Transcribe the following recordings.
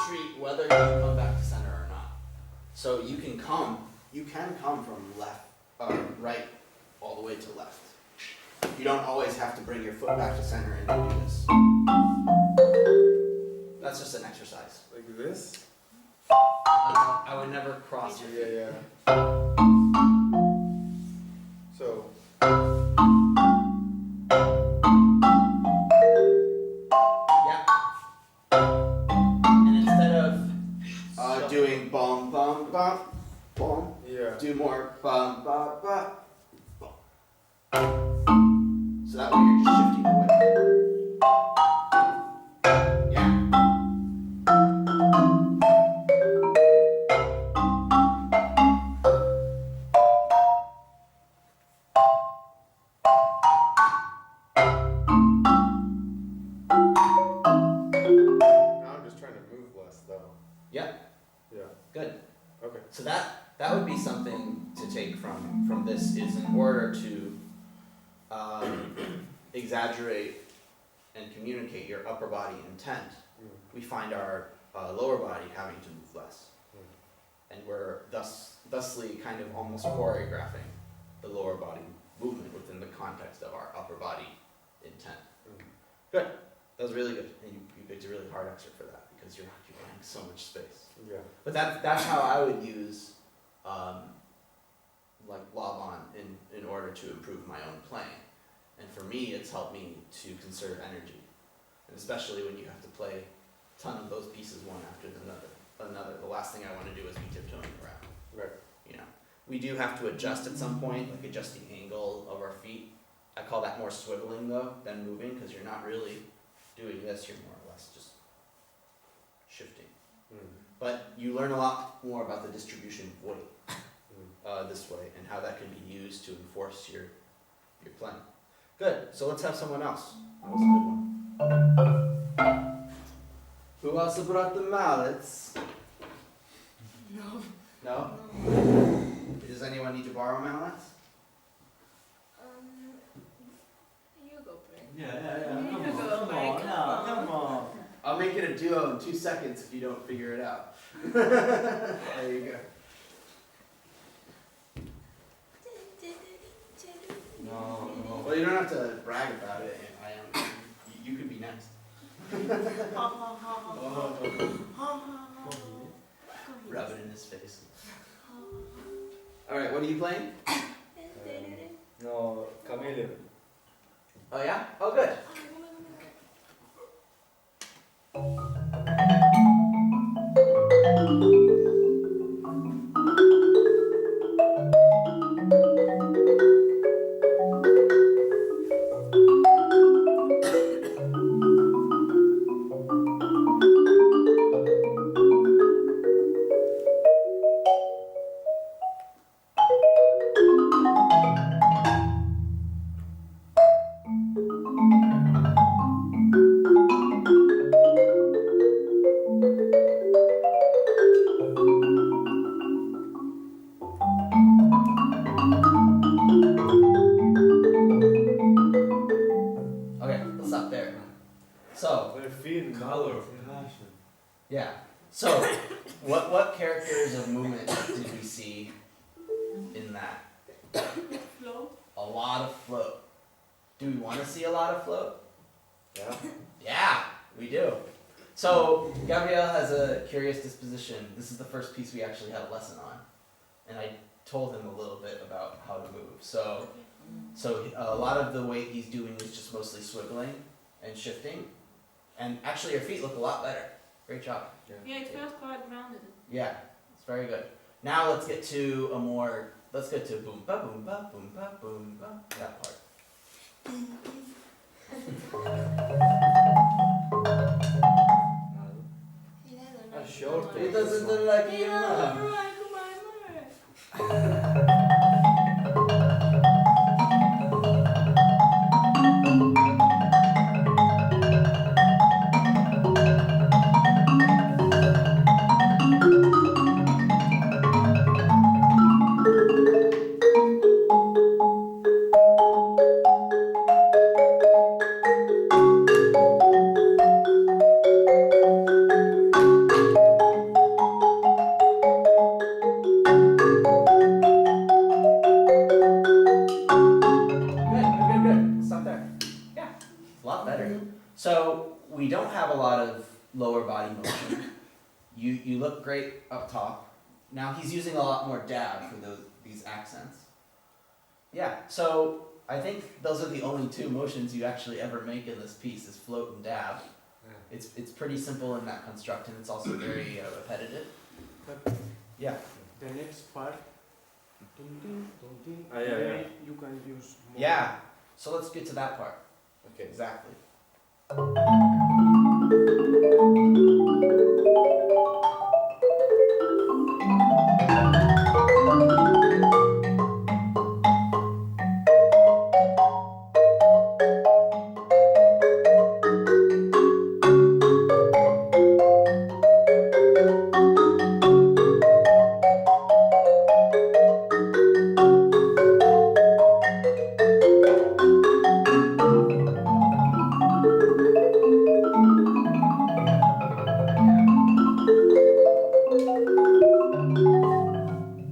street whether you come back to center or not. So you can come from left, right, all the way to left. You don't always have to bring your foot back to center and then do this. That's just an exercise. Like this? I would never cross your feet. Yeah. So. Yeah. And instead of doing bum bum bum bum, Yeah. do more bum bum bum bum. So that way you're just shifting the weight. Yeah. Now I'm just trying to move less though. Yeah. Yeah. Good. Okay. So that would be something to take from this is in order to exaggerate and communicate your upper body intent, we find our lower body having to move less. And we're thusly kind of almost choreographing the lower body movement within the context of our upper body intent. Good. That was really good. And you picked a really hard excerpt for that because you're occupying so much space. Yeah. But that's how I would use like Laban in order to improve my own playing. And for me, it's helped me to conserve energy. And especially when you have to play a ton of those pieces one after another. The last thing I want to do is be tiptoeing around. Right. You know, we do have to adjust at some point, like adjust the angle of our feet. I call that more swiveling though than moving because you're not really doing this, you're more or less just shifting. But you learn a lot more about the distribution of weight this way and how that can be used to enforce your playing. Good, so let's have someone else. That was a good one. Who else brought the mallets? No. No? Does anyone need to borrow mallets? You go, Brent. Yeah. You Come go, on, Mike, come on. I'll make it a duo in 2 seconds if you don't figure it out. There you go. No. Well, you don't have to brag about it. You could be next. Rub it in his face. All right, what are you playing? No, chameleon. Oh yeah? Oh good. Okay, let's stop there. So, Their feet and Color. passion. yeah. So, what characters of movement did we see in that? Flow. A lot of float. Do we want to see a lot of float? Yeah. Yeah, we do. So, Gabriel has a curious disposition. This is the first piece we actually had a lesson on. And I told him a little bit about how to move. So a lot of the weight he's doing is just mostly swiveling and shifting. And actually your feet look a lot better. Great job. Yeah, it felt quite rounded. Yeah, it's very good. Now let's get to boom ba boom ba boom ba boom ba, that part. A short It doesn't look like your mom. motion. You look great up top. Now he's using a lot more dab for these accents. Yeah, so I think those are the only two motions you actually ever make in this piece is float and dab. Yeah. It's pretty simple in that construct and it's also very repetitive. But Yeah. the next part, ding, ding, ding, ding, Ah, yeah, yeah. you can use more. Yeah. So let's get to that part. Okay. Exactly.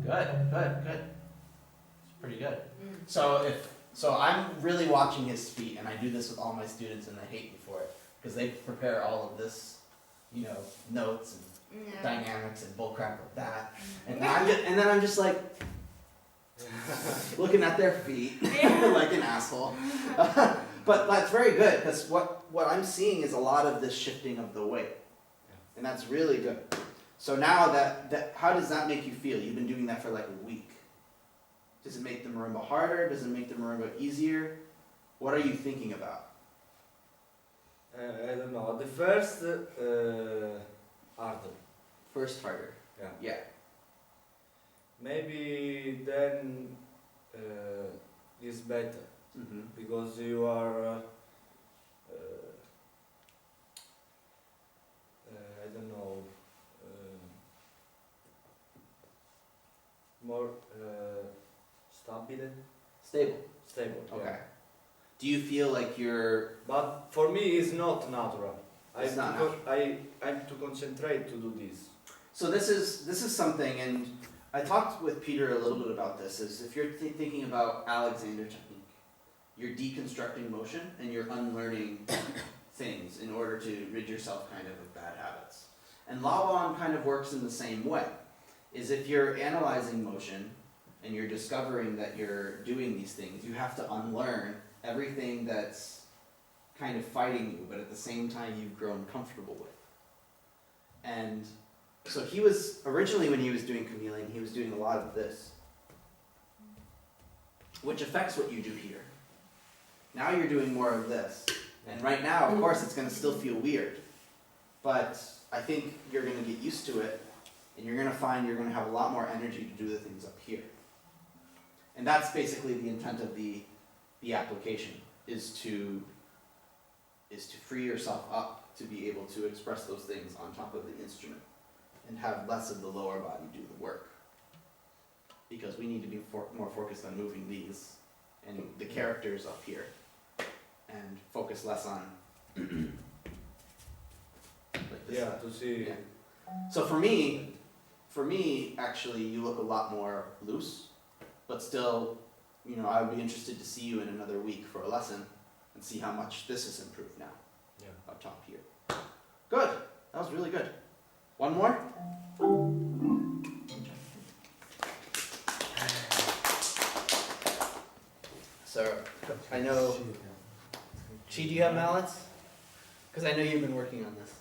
Good. It's pretty good. So I'm really watching his feet, and I do this with all my students, and they hate me for it because they prepare all of this, notes and dynamics and bullcrap like that, and then I'm just like looking at their feet like an asshole. But that's very good because what I'm seeing is a lot of this shifting of the weight, and that's really good. So now that how does that make you feel? You've been doing that for like a week. Does it make the marimba harder? Does it make the marimba easier? What are you thinking about? I don't know. The first harder. First harder. Yeah. Yeah. Maybe then is better Mm-hmm. because you are. I don't know. More stable. Stable. Yeah. Okay. Do you feel like you're But for me, it's not natural. It's not I have to concentrate to do this. So this is something, and I talked with Peter a little bit about this. Is if you're thinking about Alexander technique, you're deconstructing motion and you're unlearning things in order to rid yourself kind of bad habits. And Lawan kind of works in the same way. Is if you're analyzing motion and you're discovering that you're doing these things, you have to unlearn everything that's kind of fighting you, but at the same time you've grown comfortable with. And so he was, originally when he was doing chameleon, he was doing a lot of this, which affects what you do here. Now you're doing more of this. And right now, of course, it's going to still feel weird. But I think you're going to get used to it, and you're going to find you're going to have a lot more energy to do the things up here. And that's basically the intent of the application, is to free yourself up to be able to express those things on top of the instrument and have less of the lower body do the work. Because we need to be more focused on moving these and the characters up here and focus less on like this. Yeah, to see. Yeah. So for me, actually, you look a lot more loose, but still, I would be interested to see you in another week for a lesson and see how much this has improved now. Yeah. Up top here. Good. That was really good. One more? So, I know. Chi, do you have mallets? Because I know you've been working on this.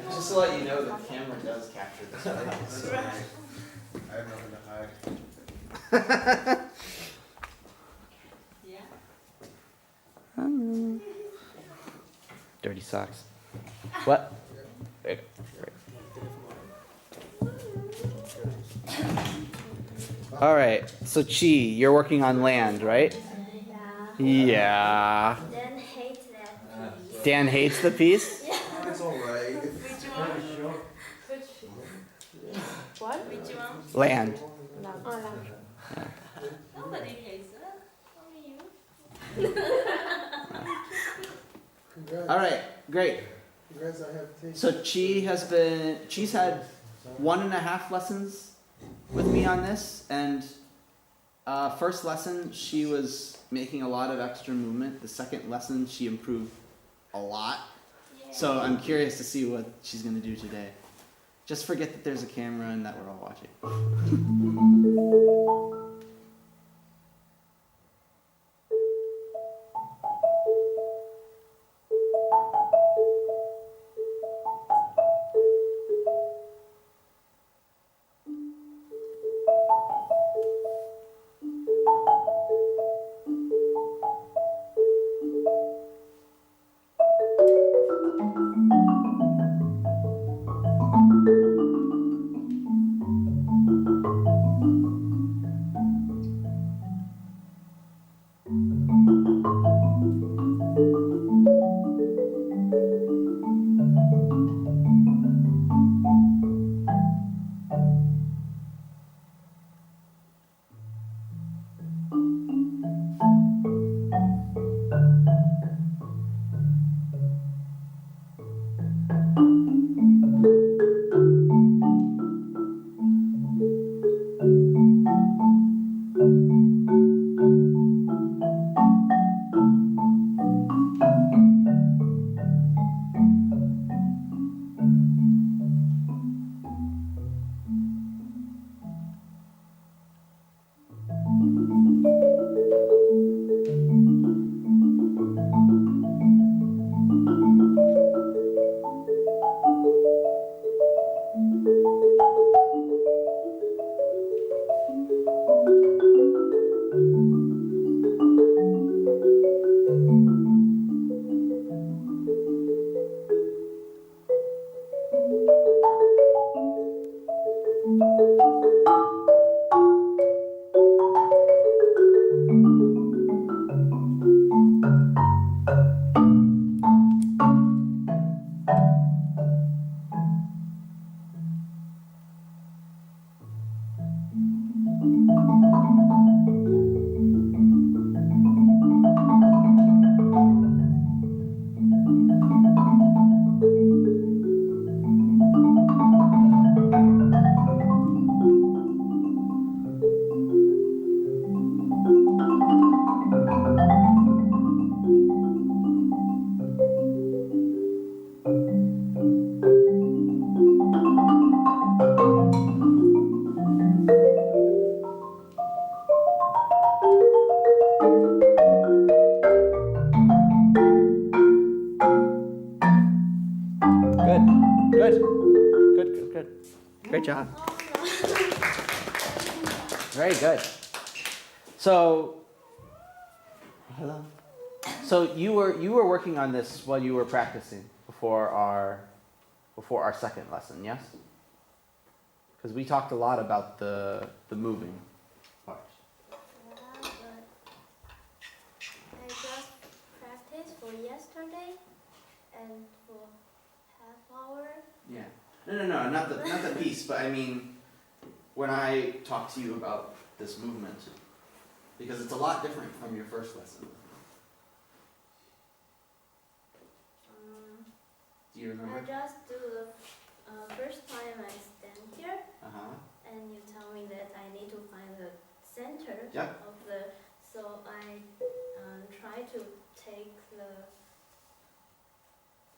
Just to let you know, the camera does capture this. Right? So, I have nothing to hide. dirty socks. What? All right. So Chi, you're working on land, right? Yeah. Dan hates that piece. Dan hates the piece? It's alright. Which one? What? Which one? Land. Nobody hates that. Only you. All right. Great. Guys, I have tape. So Chi's had 1.5 lessons with me on this, and first lesson she was making a lot of extra movement. The second lesson she improved a lot. So I'm curious to see what she's gonna do today. Just forget that there's a camera and that we're all watching. Good. Great job. Very good. So, hello. So you were working on this while you were practicing before our second lesson, yes? Because we talked a lot about the moving part. But I just practiced for yesterday and for half hour. Yeah. No, not the piece, but I mean, when I talk to you about this movement, because it's a lot different from your first lesson. Do you remember? I just do the first time I stand here, and you tell me that I need to find the center Yep. of the. So I try to take the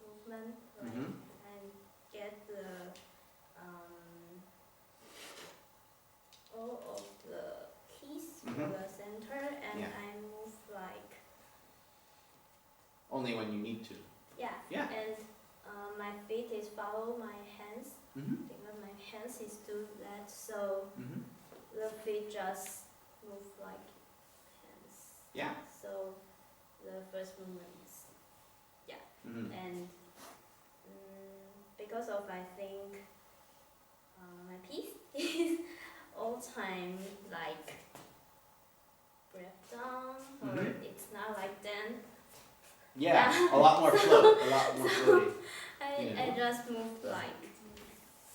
movement right, and get the all of the keys for the center, and Yeah. I move like Only when you need to. yeah. Yeah. And my feet is follow my hands Mm-hmm. because my hands is do that, so Mm-hmm. the feet just move like hands. Yeah. So the first movement is Mm-hmm. and because of I think my piece is all time like breath down or it's not like then. Yeah, a lot more float, a lot more floaty. I just move like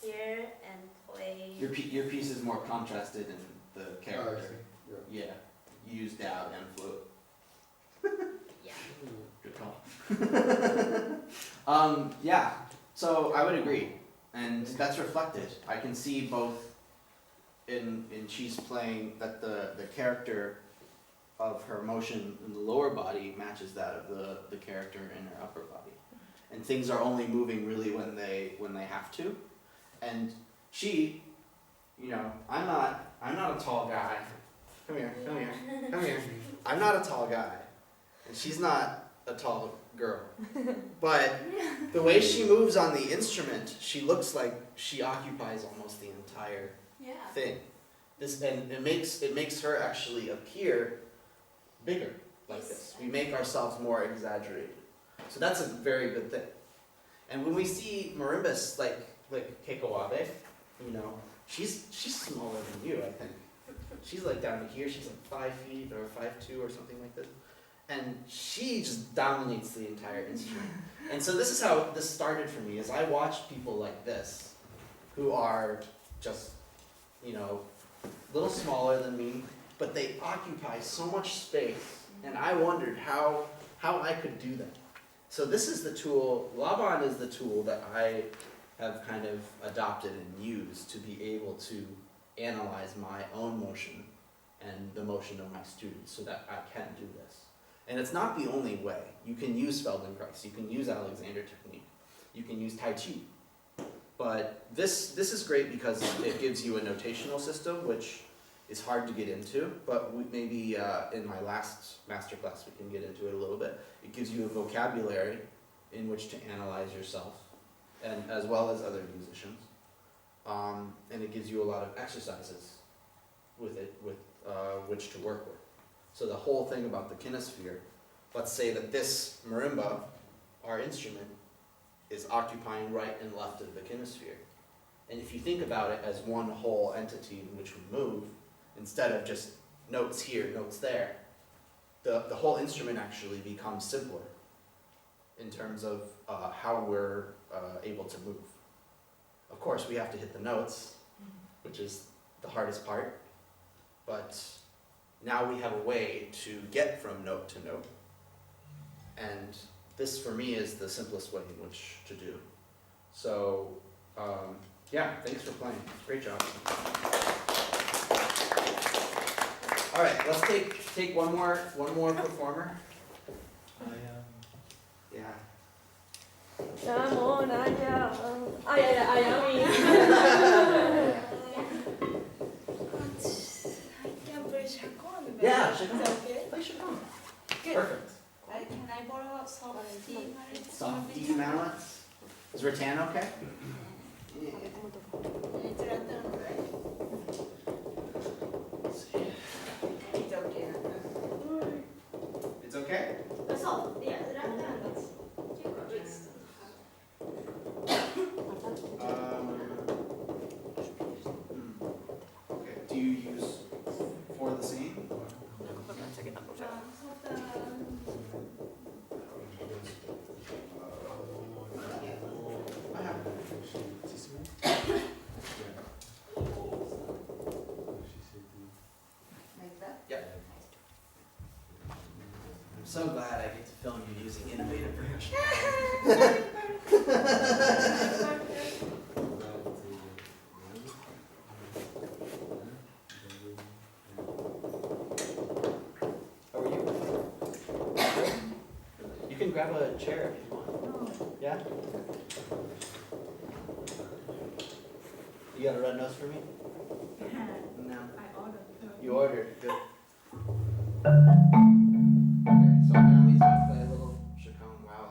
here and play. Your piece is more contrasted in the Oh, I character. see. Yeah. Yeah, you use down and float. Yeah. Good call. Yeah, so I would agree, and that's reflected. I can see both in Chi's playing that the character of her motion in the lower body matches that of the character in her upper body. And things are only moving really when they have to. And Chi, you know, I'm not a tall guy. Come here. I'm not a tall guy. And she's not a tall girl. But the way she moves on the instrument, she looks like she occupies almost the entire Yeah. thing. And it makes her actually appear bigger like this. We make ourselves more exaggerated. So that's a very good thing. And when we see marimbas like Keiko Wabe, you know, she's smaller than you, I think. She's like down to here, she's like 5 feet or 5'2" or something like this. And she just dominates the entire instrument. And so this is how this started for me, is I watched people like this, who are just, you know, a little smaller than me, but they occupy so much space. And I wondered how I could do that. So this is the tool, Laban is the tool that I have kind of adopted and used to be able to analyze my own motion and the motion of my students so that I can do this. And it's not the only way. You can use Feldenkrais, you can use Alexander technique, you can use Tai Chi. But this is great because it gives you a notational system, which is hard to get into, but maybe in my last masterclass we can get into it a little bit. It gives you a vocabulary in which to analyze yourself, and as well as other musicians. And it gives you a lot of exercises with which to work with. So the whole thing about the kinesphere, let's say that this marimba, our instrument, is occupying right and left of the kinesphere. And if you think about it as one whole entity in which we move, instead of just notes here, notes there, the whole instrument actually becomes simpler in terms of how we're able to move. Of course, we have to hit the notes, which is the hardest part, but now we have a way to get from note to note. And this, for me, is the simplest way in which to do. So, yeah, thanks for playing. Great job. All right, let's take one more performer. Yeah. I can play Chacon. Yeah, Chacon. Is that okay? Play Chacon. Good. Perfect. Can I borrow some tea? Soft D mallets. Is rattan okay? Yeah. It's random, right? Let's see. It's okay. It's okay? That's all. Yeah, random. Okay. Do you use for the same? I have. Like that? Yep. I'm so glad I get to film you using innovative production. How are you? You can grab a chair if you want. Yeah? You got a red nose for me? No. I ordered. You ordered. Good. Okay, so now he's gonna play a little Chacon. Wow.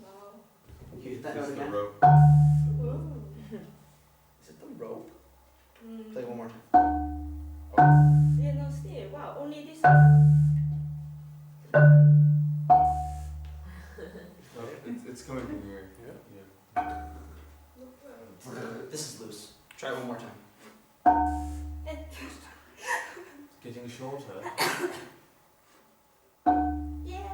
Wow. You hit that This note is the again? rope. Is it the rope? Play one more time. Yeah, no, still. Wow, only this. It's coming from here. This is loose. Try one more time. Getting shorter. Yay!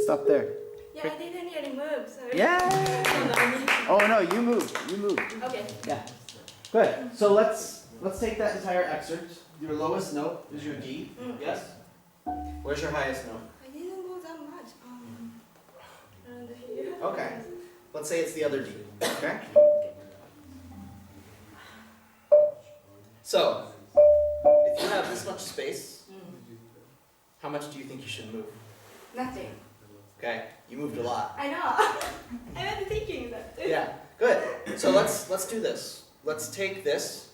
stop there. Yeah, I didn't really move. Sorry. Yeah. Oh no, you moved. You moved. Okay. Yeah. Good. So let's take that entire excerpt. Your lowest note is your D. Mm. Yes. Where's your highest note? I didn't go that much. Around here. Okay. Let's say it's the other D. Okay. So, if you have this much space, how much do you think you should move? Nothing. Okay. You moved a lot. I know. I was thinking that. Yeah. Good. So let's do this. Let's take this,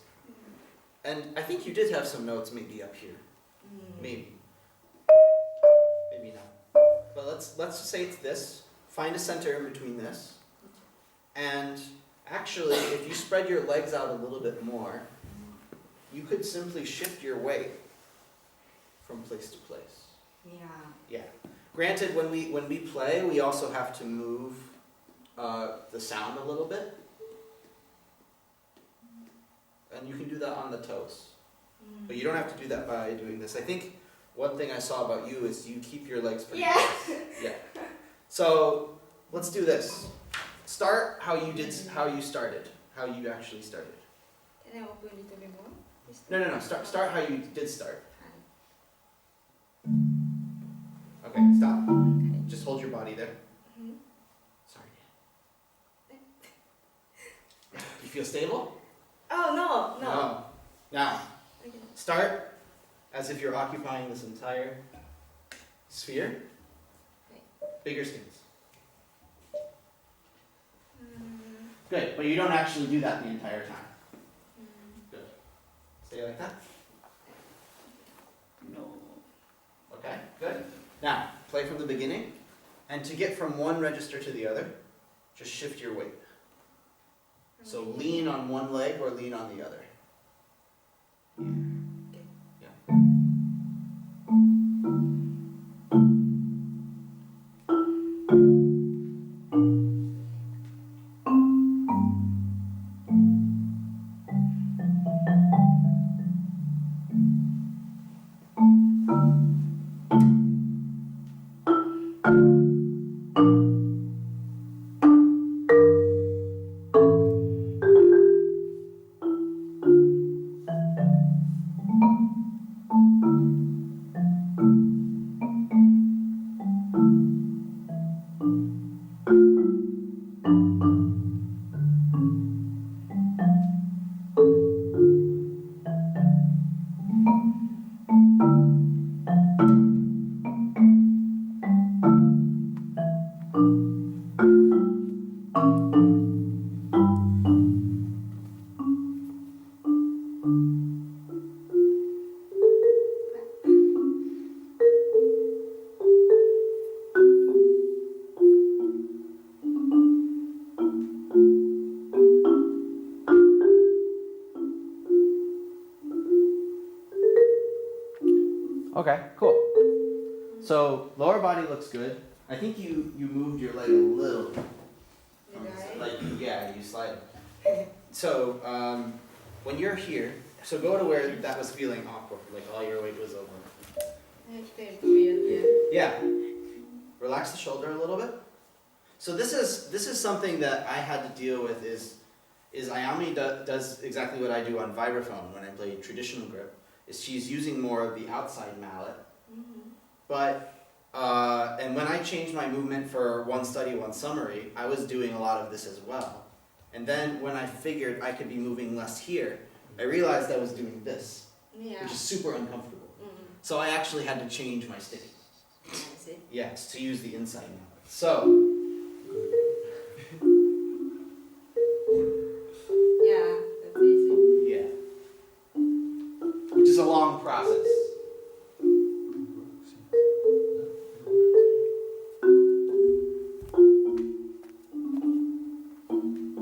and I think you did have some notes maybe up here. Maybe. Maybe not. But let's just say it's this. Find a center in between this. And actually, if you spread your legs out a little bit more, you could simply shift your weight from place to place. Yeah. Yeah. Granted, when we play, we also have to move the sound a little bit. And you can do that on the toes. But you don't have to do that by doing this. I think one thing I saw about you is you keep your legs pretty Yeah. close. Yeah. So let's do this. Start how you started. How you actually started. Can I open a little bit more? This No. Start how you did start. time. Okay, stop. Okay. Just hold your body there. Mhm. Sorry. You feel stable? Oh no. No. Now, Okay. start as if you're occupying this entire sphere. Bigger stance. Good, but you don't actually do that the entire time. Good. Stay like that. No. Okay, good. Now, play from the beginning. And to get from one register to the other, just shift your weight. So lean on one leg or lean on the other. Yeah. Okay, cool. So lower body looks good. I think you moved your leg a little bit. Like, yeah, you slide. So when you're here, so go to where that was feeling awkward, like all your weight was over. I feel weird. Yeah. Relax the shoulder a little bit. So this is something that I had to deal with is Ayami does exactly what I do on vibraphone when I play traditional grip. Is she's using more of the outside mallet. But and when I changed my movement for one study, one summary, I was doing a lot of this as well. And then when I figured I could be moving less here, I realized I was doing this, Yeah. which is super uncomfortable. So I actually had to change my sticking. I see. Yes, to use the inside mallet. So Yeah, that's easy. yeah, which is a long process.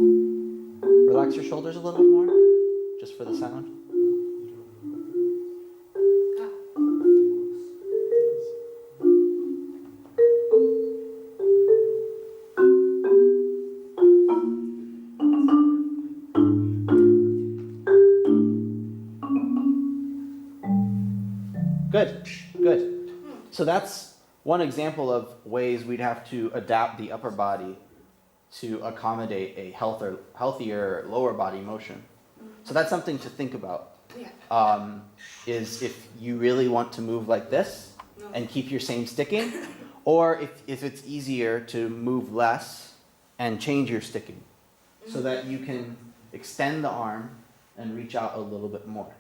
Relax your shoulders a little bit more, just for the sound. Good, good. So that's one example of ways we'd have to adapt the upper body to accommodate a healthier lower body motion. So that's something to think about. Yeah. Is if you really want to move like this No. and keep your same sticking, or if it's easier to move less and change your sticking so that you can extend the arm and reach out a little bit more.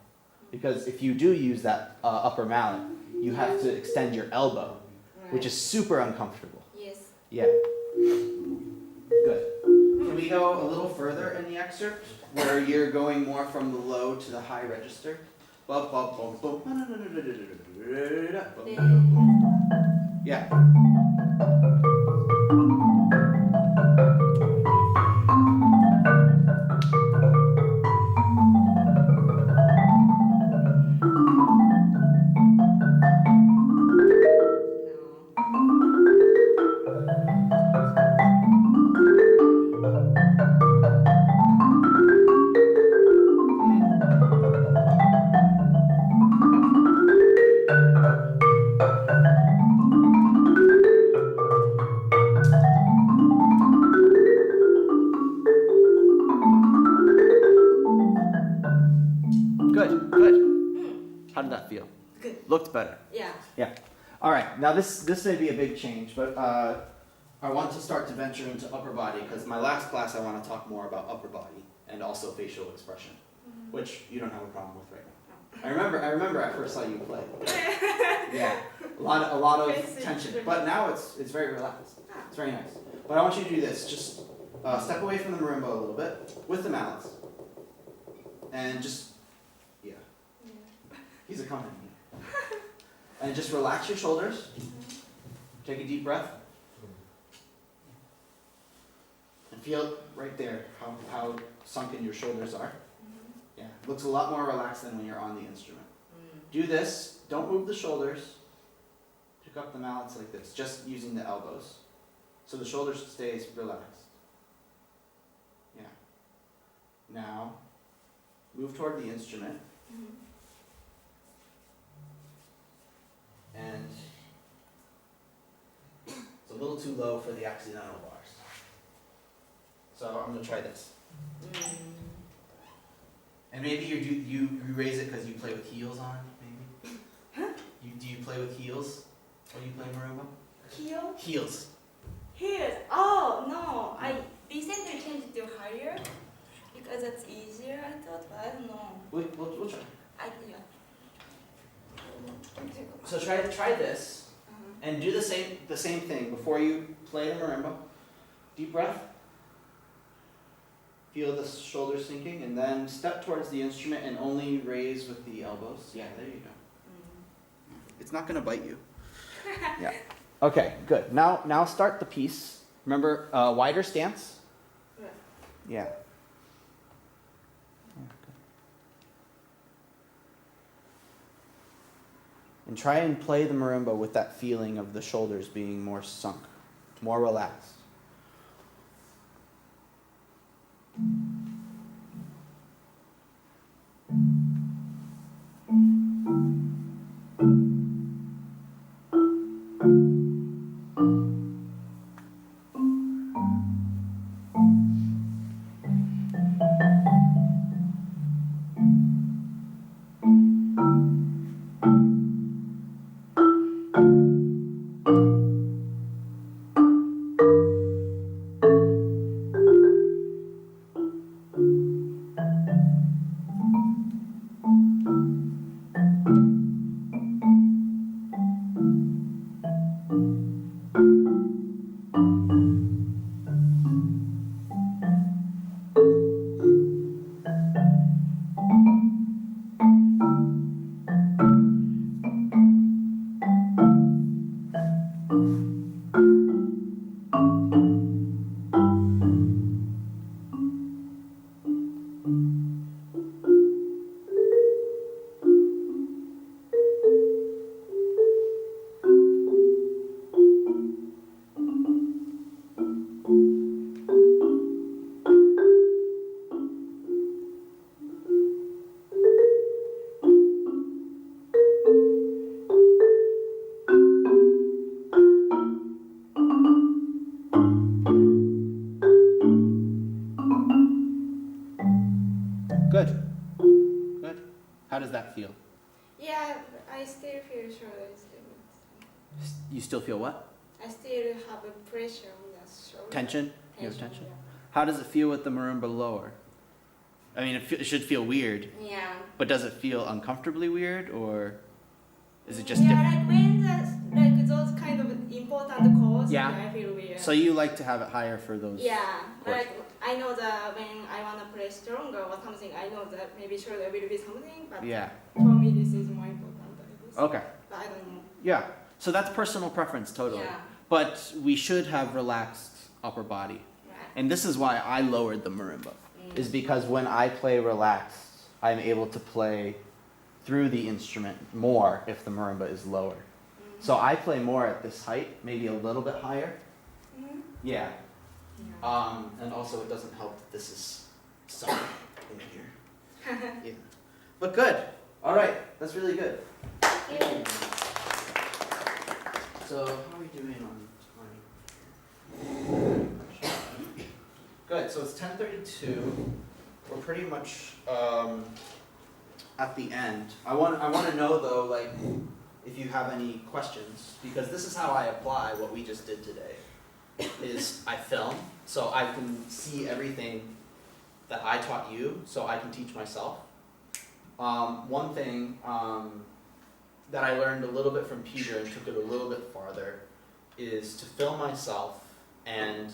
Because if you do use that upper mallet, you have to extend your elbow, which is super uncomfortable. Yes. Yeah. Good. Can we go a little further in the excerpt where you're going more from the low to the high register? Yeah. Good, good. How did that feel? Good. Looked better. Yeah. All right, now this may be a big change, but I want to start to venture into upper body because my last class I want to talk more about upper body and also facial expression, which you don't have a problem with right now. I remember I first saw you play. Yeah, a lot of Basic. tension, but now it's very relaxed. It's very nice. But I want you to do this. Just step away from the marimba a little bit with the mallets, and just he's accompanying me. And just relax your shoulders. Take a deep breath. And feel right there how sunken your shoulders are. Yeah, looks a lot more relaxed than when you're on the instrument. Do this. Don't move the shoulders. Pick up the mallets like this, just using the elbows. So the shoulders stays relaxed. Yeah. Now, move toward the instrument. And it's a little too low for the accidental bars. So I'm gonna try this. And maybe you raise it because you play with heels on, maybe? Do you play with heels when you play marimba? Heel? Heels. Heels. Oh, no. I recently changed to higher because that's easier, I thought, but I don't know. We'll try. Yeah. So try this and do the same thing before you play the marimba. Deep breath. Feel the shoulders sinking, and then step towards the instrument and only raise with the elbows. Yeah, there you go. It's not gonna bite you. Yeah. Okay, good. Now start the piece. Remember, wider stance. Yeah. And try and play the marimba with that feeling of the shoulders being more sunk, more relaxed. How does that feel? Yeah, I still feel shoulders limit. You still feel what? I still have a pressure on the shoulder. Tension? You have tension? Yeah. How does it feel with the marimba lower? I mean, it should feel weird, Yeah. but does it feel uncomfortably weird, or is it just yeah, different? like when like those kind of important chords, Yeah. I feel weird. So you like to have it higher for those? yeah, chords. like I know that when I wanna play stronger or something, I know that maybe shoulder will be something, but Yeah. for me this is more important than this. Okay. But I don't know. Yeah. So that's personal preference, totally. Yeah. But we should have relaxed upper body. Right. And this is why I lowered the marimba, Mm. is because when I play relaxed, I'm able to play through the instrument more if the marimba is lower. Mm. So I play more at this height, maybe a little bit higher. Mm. Yeah. Yeah. And also it doesn't help that this is sunk in here. Yeah. But good. All right. That's really good. Thank you. So how are we doing on time? Good. So it's 10:32. We're pretty much at the end. I want to know though, like, if you have any questions, because this is how I apply what we just did today. Is I film so I can see everything that I taught you, so I can teach myself. One thing that I learned a little bit from Peter and took it a little bit farther is to film myself and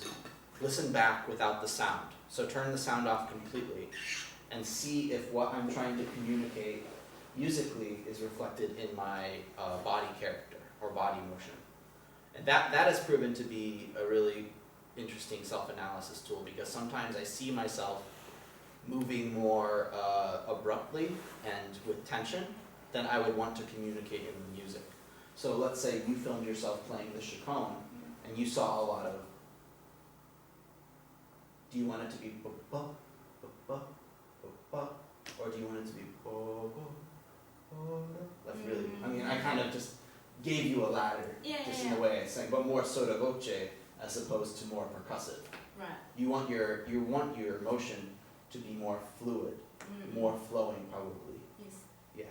listen back without the sound. So turn the sound off completely and see if what I'm trying to communicate musically is reflected in my body character or body motion. And that has proven to be a really interesting self-analysis tool, because sometimes I see myself moving more abruptly and with tension than I would want to communicate in the music. So let's say you filmed yourself playing the chaconne and you saw a lot of, do you want it to be ba ba ba ba ba, or do you want it to be ba ba ba? Like really, I mean, I kind of just gave you a ladder, Yeah, just yeah, in the way I sang, but more sotto voce as opposed to more percussive. Right. You want your motion to be more fluid, Mm. more flowing probably. Yes. Yeah.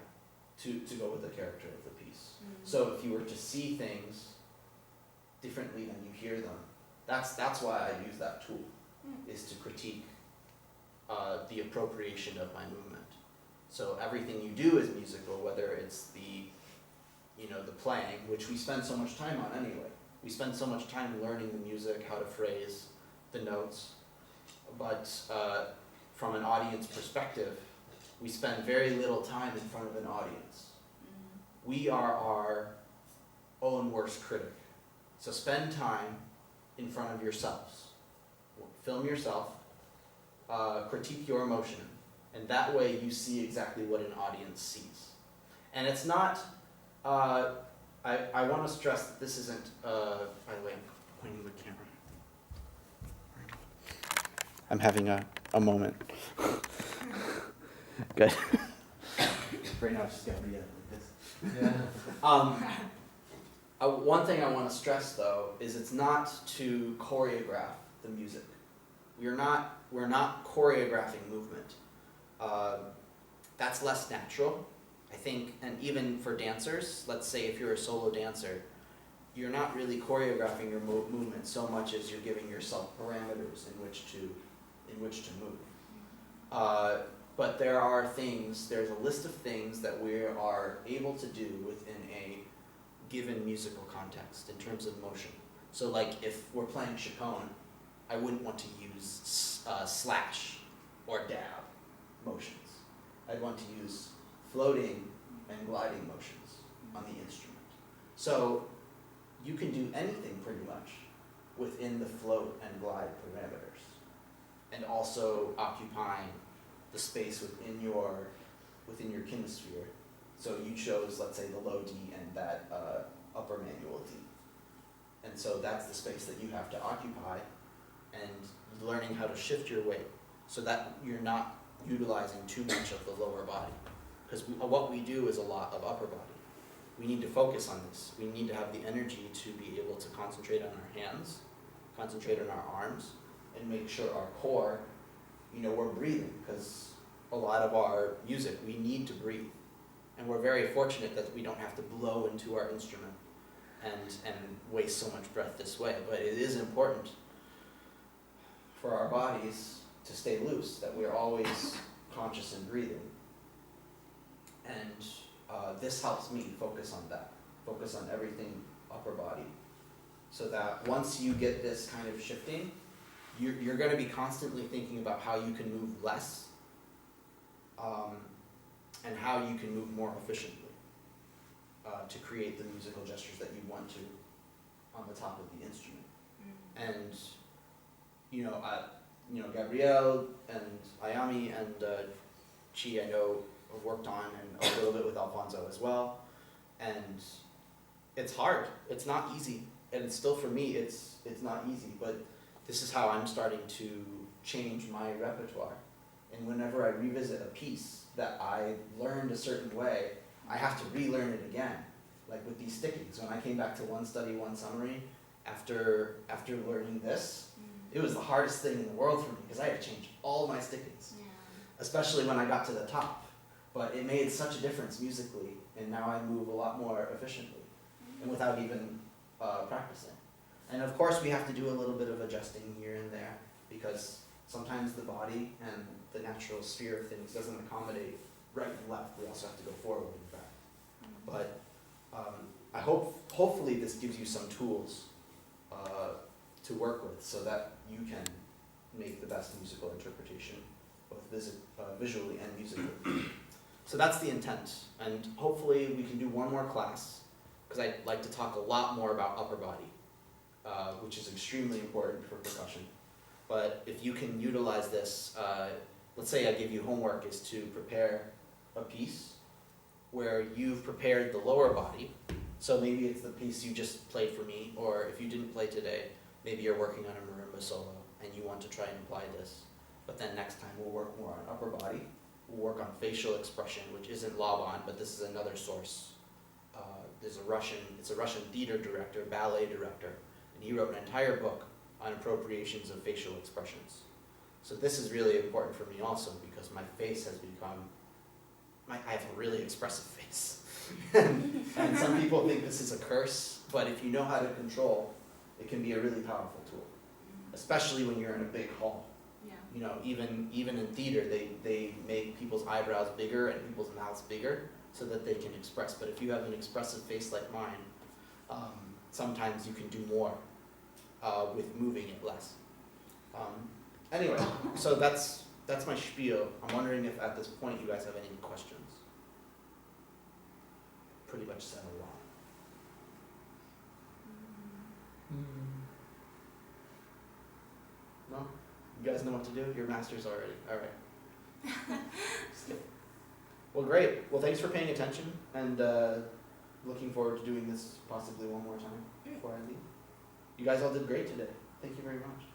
To go with the character of the piece. Mm. So if you were to see things differently than you hear them, that's why I use that tool, is to critique the appropriation of my movement. So everything you do is musical, whether it's the playing, which we spend so much time on anyway. We spend so much time learning the music, how to phrase the notes, but from an audience perspective, we spend very little time in front of an audience. We are our own worst critic. So spend time in front of yourselves. Film yourself, critique your emotion, and that way you see exactly what an audience sees. And it's not, I want to stress that this isn't, by the way, I'm pointing the camera. I'm having a moment. Good. Right now, just gotta be like this. Yeah. One thing I want to stress though is it's not to choreograph the music. We're not choreographing movement. That's less natural, I think, and even for dancers, let's say if you're a solo dancer, you're not really choreographing your movement so much as you're giving yourself parameters in which to move. But there's a list of things that we are able to do within a given musical context in terms of motion. So like if we're playing chaconne, I wouldn't want to use slash or dab motions. I'd want to use floating and gliding motions on the instrument. So you can do anything pretty much within the float and glide parameters, and also occupying the space within your kinesphere. So you chose, let's say, the low D and that upper manual D. And so that's the space that you have to occupy, and learning how to shift your weight so that you're not utilizing too much of the lower body. Because what we do is a lot of upper body. We need to focus on this. We need to have the energy to be able to concentrate on our hands, concentrate on our arms, and make sure our core, we're breathing, because a lot of our music, we need to breathe. And we're very fortunate that we don't have to blow into our instrument and waste so much breath this way. But it is important for our bodies to stay loose, that we're always conscious and breathing. And this helps me focus on that, focus on everything upper body. So that once you get this kind of shifting, you're going to be constantly thinking about how you can move less and how you can move more efficiently to create the musical gestures that you want to on the top of the instrument. And Gabrielle and Ayami and Chi, I know, have worked on, and a little bit with Alfonso as well. And it's hard. It's not easy, and still for me, it's not easy. But this is how I'm starting to change my repertoire. And whenever I revisit a piece that I learned a certain way, I have to relearn it again. Like with these stickings, when I came back to One Study, One Summary, after learning this, it was the hardest thing in the world for me because I had to change all my stickings, especially when I got to the top. But it made such a difference musically, and now I move a lot more efficiently and without even practicing. And of course, we have to do a little bit of adjusting here and there because sometimes the body and the natural sphere of things doesn't accommodate right and left. We also have to go forward and back. But hopefully this gives you some tools to work with so that you can make the best musical interpretation, both visually and musically. So that's the intent, and hopefully we can do one more class, because I'd like to talk a lot more about upper body, which is extremely important for percussion. But if you can utilize this, let's say I give you homework is to prepare a piece where you've prepared the lower body. So maybe it's the piece you just played for me, or if you didn't play today, maybe you're working on a marimba solo and you want to try and apply this. But then next time we'll work more on upper body. We'll work on facial expression, which isn't Laban, but this is another source. It's a Russian theater director, ballet director, and he wrote an entire book on appropriations of facial expressions. So this is really important for me also because my face has become, I have a really expressive face. and some people think this is a curse, but if you know how to control, it can be a really powerful tool, especially when you're in a big hall. You know, even in theater, they make people's eyebrows bigger and people's mouths bigger so that they can express. But if you have an expressive face like mine, sometimes you can do more with moving it less. Anyway, so that's my spiel. I'm wondering if at this point you guys have any questions. Pretty much said a lot. No? You guys know what to do? You're masters already. All right. Just kidding. Well, great. Well, thanks for paying attention, and looking forward to doing this possibly one more time before I leave. You guys all did great today. Thank you very much.